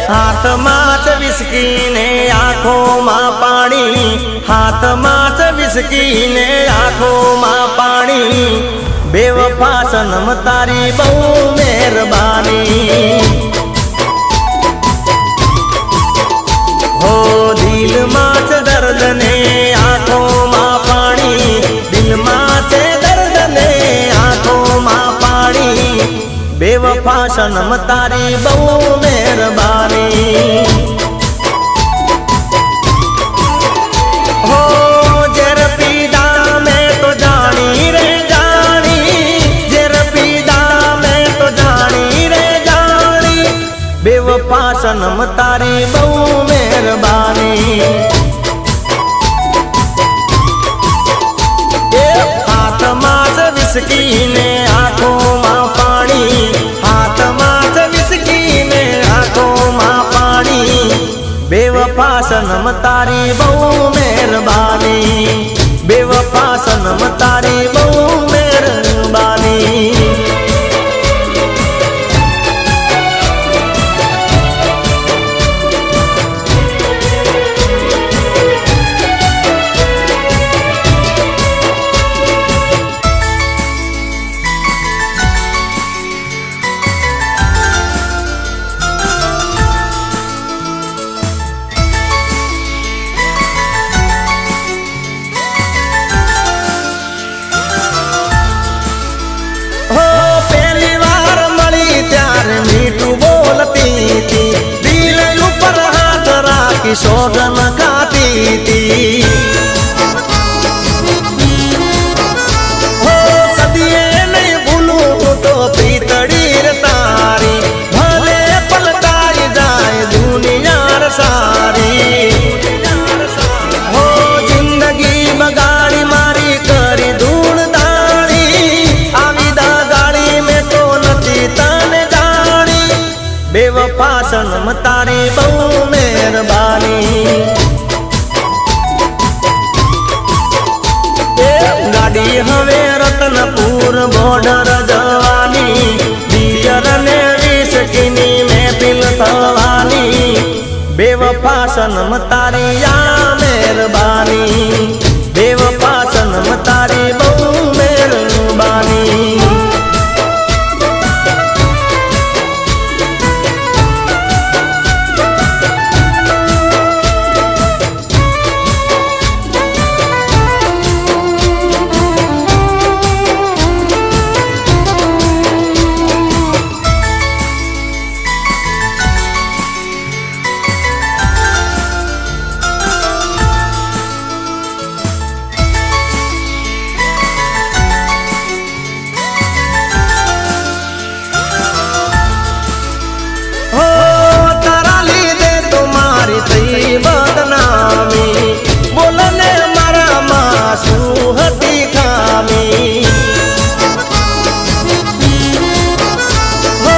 હાથમાં જ વિસ્કી ને આંખોમાં પાણી, હાથમાં જ વિસ્કી ને આંખોમાં પાણી, બેવફા સનમ તારી બહુ મહેરબાની। હો દિલમાં છે દર્દ ને આંખોમાં પાણી, દિલમાં છે દર્દ ને આંખોમાં પાણી, બેવફા સનમ તારી બહુ મહેરબાની। હો ઝેર પીધા મેં તો જાણી રે જાણી, ઝેર પીધા મેં તો જાણી રે જાણી, બેવફા સનમ તારી બહુ મહેરબાની। હાથમાં જ વિસ્કી ને આંખોમાં પાણી, હાથમાં જ વિસ્કી ને આંખોમાં પાણી, બેવફા સનમ તારી બહુ મહેરબાની, બેવફા સનમ તારી બહુ મહેરબાની। સોગન ખાતી તી, હો કદીએ નહીં ભૂલું તો પ્રીતડી રે તારી, ભલે પલટાઈ જાય દુનિયા સારી। હો જિંદગી બગાડી મારી કરી ધૂળ દાણી, આવી દગાડી મેં તો નથી તને જાણી, બેવફા સનમ તારી બહુ મહેરબાની। ગાડી હવે રતનપુર બોર્ડર જવાની, દિયર ને વિસ્કીની મહેફિલ થવાની, બેવફા સનમ તારી આ મહેરબાની, બેવફા સનમ તારી બહુ મહેરબાની। બદનામી બોલને મારામાં શું હતી ખામી, હો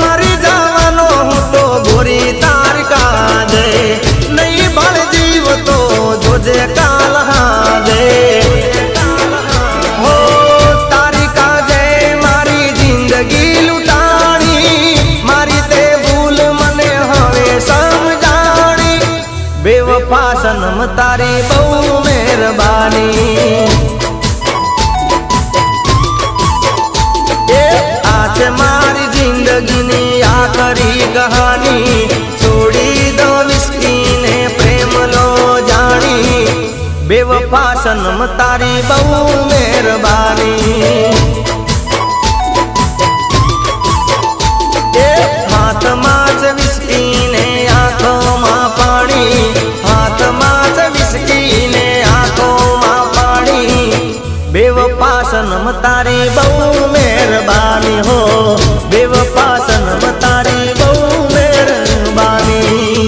મરી જવાનો હું તો ગોરી તાર કાજે, નહીં ભળ જીવ તો જોજે કાલ હાજે। હો તારી કાજે મારી જિંદગી લૂંટાણી, મારી તે ભૂલ મને હવે સમજાણી, બેવફા સનમ તારી બહુ મહેરબાની। આ છે મારી જિંદગીની આખરી કહાની, છોડી દો વિસ્કી ને પ્રેમ લો જાણી, બેવફા સનમ તારી બહુ મહેરબાની। હાથમાં જ વિસ્કી ને આંખોમાં પાણી, હાથમાં જ વિસ્કી ને આંખોમાં પાણી, બેવફા સનમ તારી બહુ મહેરબાની। હો બેવફા સનમ તારી બહુ મહેરબાની।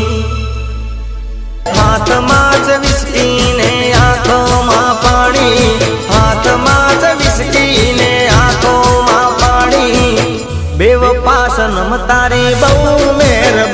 હાથમાં જ વિસ્કી ને આંખોમાં પાણી, હાથમાં જ વિસ્કી ને આંખોમાં પાણી, બેવફા સનમ તારી બહુ મહેરબાની।